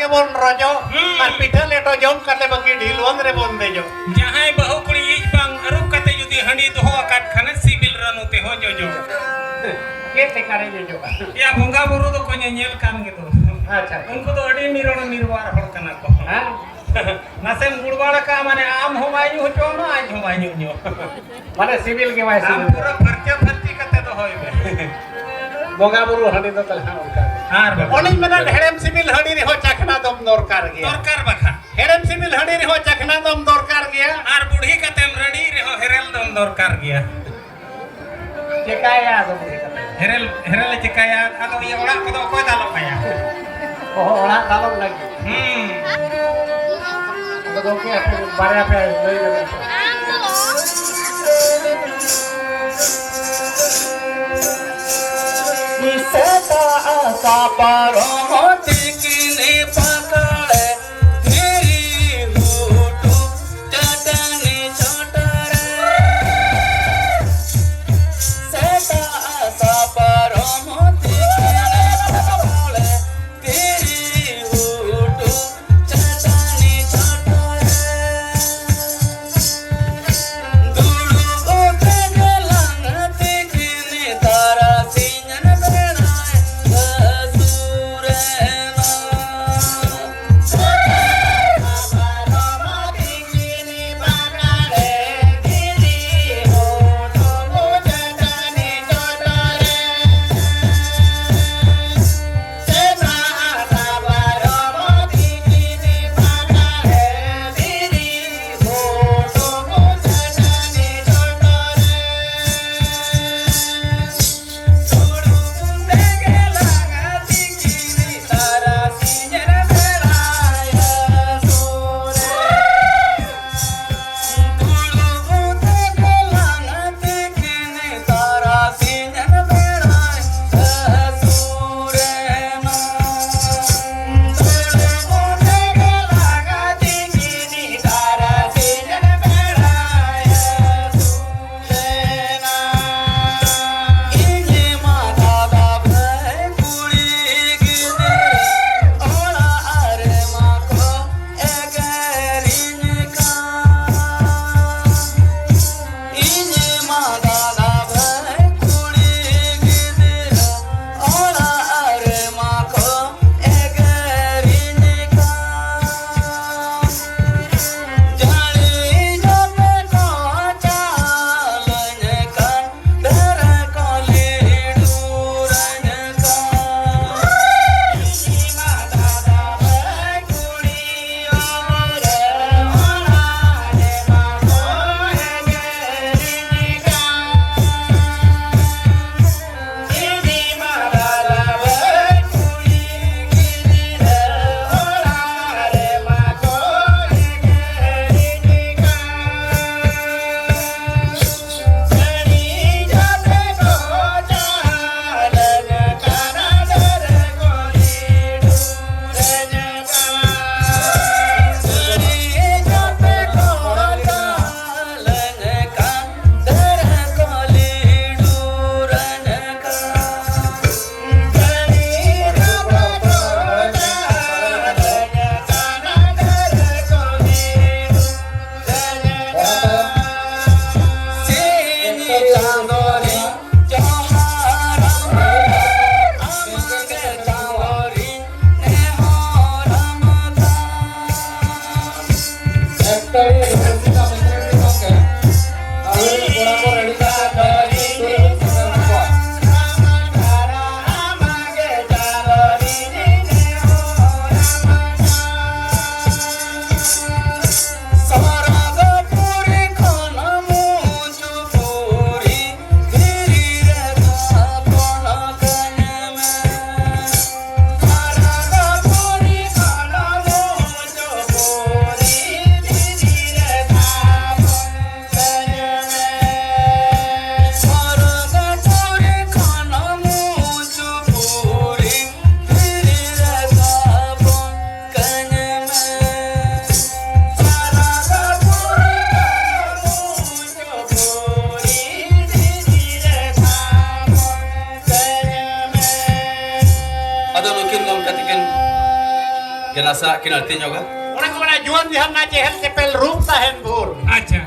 के बोन रजो और पिठा लेटो जौन कते बकी ढीलवन रे बोन देजो जहां बहु कुड़ी इज बांग अरुप कते जुदी हंडी दोहो अकात खाने सिबिल रनु ते हो जो के ते करे जेजो या बोंगा बुरु तो को नेल कान के तो अच्छा उनको तो अडी निरोण निर्वार हड़ कना को हां नसेम गुड़वाड़ा का माने आम हो मायू हो चो ना आज हो मायू न्यो माने सिविल के वाइस आम पूरा खर्चा खर्ची कते तो होइबे बोंगा बुरु हंडी तो तलहा उनका हार बा ओनी मने हेड़म सिविल हंडी रे हो चखना दम दरकार गया दरकार बखा हेड़म सिविल हंडी रे हो चखना दम दरकार गया आर बुढ़ी कतेम रेडी रे हो हेरेल दम दरकार गया चेकाया दम बुढ़ी कते हेरेल हेरेल चिकाया आदो ये ओड़ा को कोई दालो पाया ओ ओड़ा दालो लगी तो दोके अपने बारे पे लई लेबे सदा आशा पर मोती किने पकड़े मेरी होठो चटने छोटरे सदा आशा पर मोती किने पकड़े तेरी होठो चटने छोटरे दुलु ओते गलंग ते किने तारा सिंहन बेड़ाए ससुरे nasa kinalti nyoga. Orang kemana juan jahana cehel cepel room tahen bur. अच्छा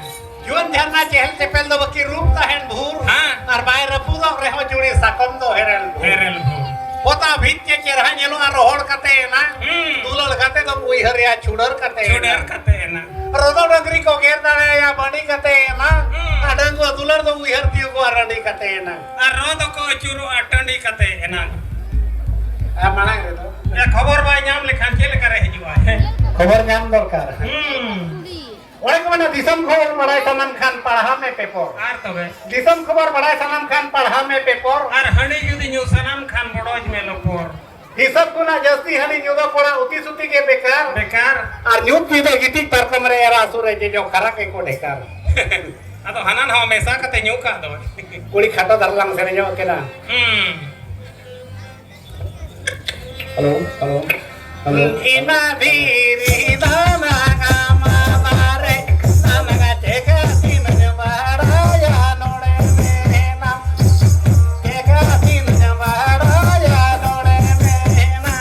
Juan jahana cehel cepel do baki room tahen bur. हाँ Arbai rapu do reho juri sakom do herel bur. हेरल भो Pota bhit ke cerah nyelo arohor kate na. Dulal kate do pui haria chudar kate. चुड़र कते ना Rodo dogri ko ger dane ya bani kate na. Adang go dular do pui har tiu go aradi kate na. और रोद को चुरु अटंडी कते ना Mana gitu. या खबर bye नाम लेखान के लेकर हिजुआ है Khobor nyam dorkar. Orang kemana disam khobor badai Sanam Khan padha me paper. आर तबे Disam khobor badai Sanam Khan padha me paper. और हणी जुदी न्यू सनम खान बड़ोज में लोपोर Hisab kuna jasti hani nyuda pora uti suti ke bekar. बेकार Ar nyut pide gitik tarkamre era asure je jo khara ke ko dekar. अतो हनन हमेशा कते new का दो Kuli khata darlang sere jo kena. Halo, halo. Halo. Ina diri dana amare nanaga teka tinanya baraya nore mena. Teka tinanya baraya nore mena.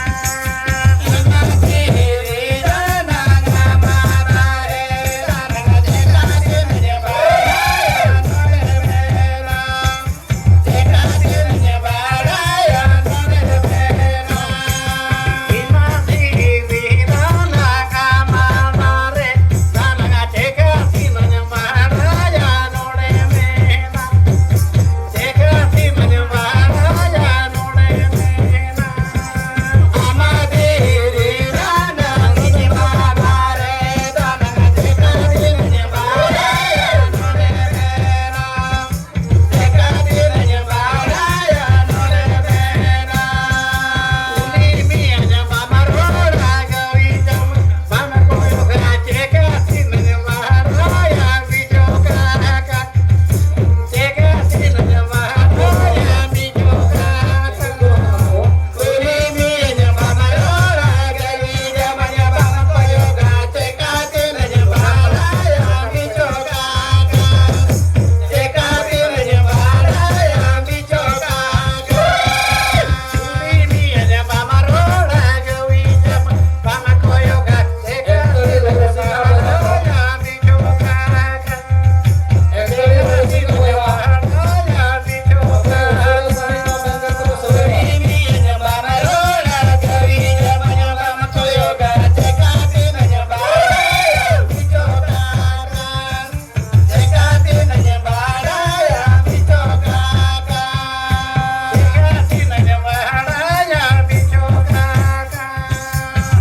Ina diri dana amare nanaga teka tinanya baraya nore mena. Teka tinanya baraya nore mena. Ina diri dana amare nanaga teka tinanya baraya nore mena. Teka tinanya baraya nore mena. Amadiri dana niji mabare nanaga teka tinanya baraya nore mena. Teka tinanya baraya nore mena. Ulimianya mamarora gawidam mamakoyo teka tinanya baraya bijokaka. Teka tinanya baraya bijokaka. Ulimianya mamarora gawidam mamakoyo teka tinanya baraya bijokaka. Teka tinanya baraya bijokaka. Ulimianya mamarora gawidam mamakoyo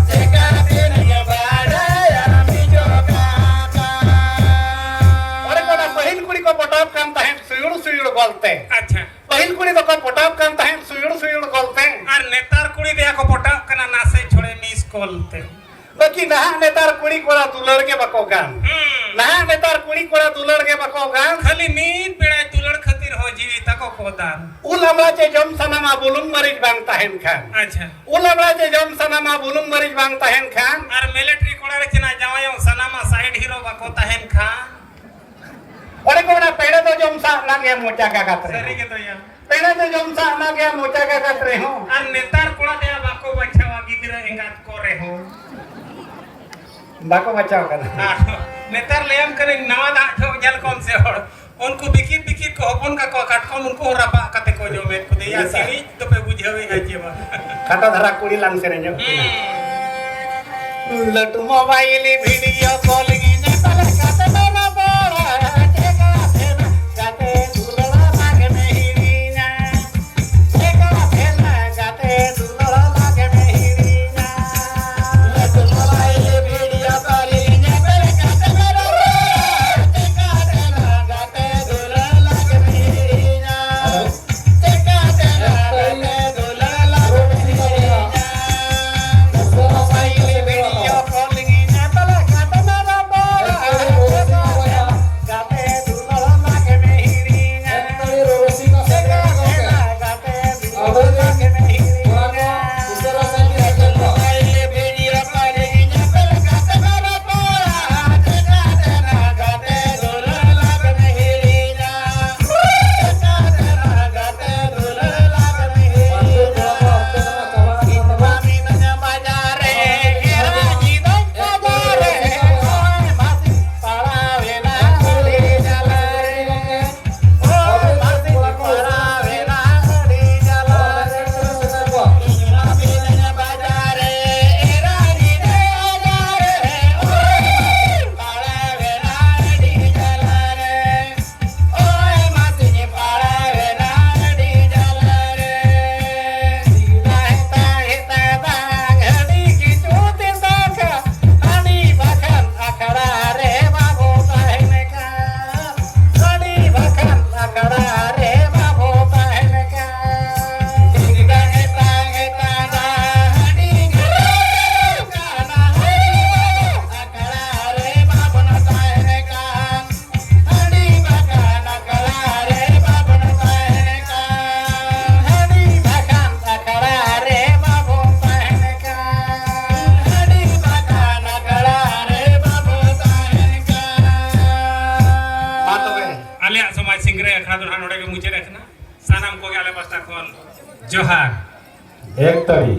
teka tinanya baraya bijokaka. Orang kena pahin kuri ko potap kan tahen suyur suyur golte. अच्छा Pahin kuri to ko potap kan tahen suyur suyur golte. और नेतार कुड़ी दे को पोटा कना नासे छोड़े miss call ते Baki nah netar kuri kola dular ke bako gan. Nah netar kuri kola dular ke bako gan. खाली मीत बेड़ा दुलड़ खातिर हो जीवी तको कोदान Ulamla je jom sanama bulung marij bang tahen khan. अच्छा Ulamla je jom sanama bulung marij bang tahen khan. और military कोड़ा रे चना जावायो सनामा साइड हीरो बको तहन खा Orang kena pede to jom sa lage mocha ka सरी katre. के तो या Pede to jom sa lage mocha ka katre ho. और नेतार कोड़ा दे बको बच्चा गिदरा एंगात करे हो Bako bachao kana. नेतार लेम करे नवा दा जो जल कौन से होड़ उनको बिकिर बिकिर को अपन का को काटकोन उनको रपा कते को जो में को दे या सिनी तो पे बुझावे है जेवा Kata dhara kuri lang sere jo. Lat mobile video calling in pala kata na bora teka thena kate dulala lage mehirina teka thena kate dulala lage mehirina lat mobile video calling in pala kata na bora teka thena kate dulala lage mehirina teka thena kate dulala lage mehirina mobile video calling in pala kata na bora समाज सिंगरे अखड़ा दो नोड़े के मुझे रखना सानाम को आले pasta खोल जोहार एक तरी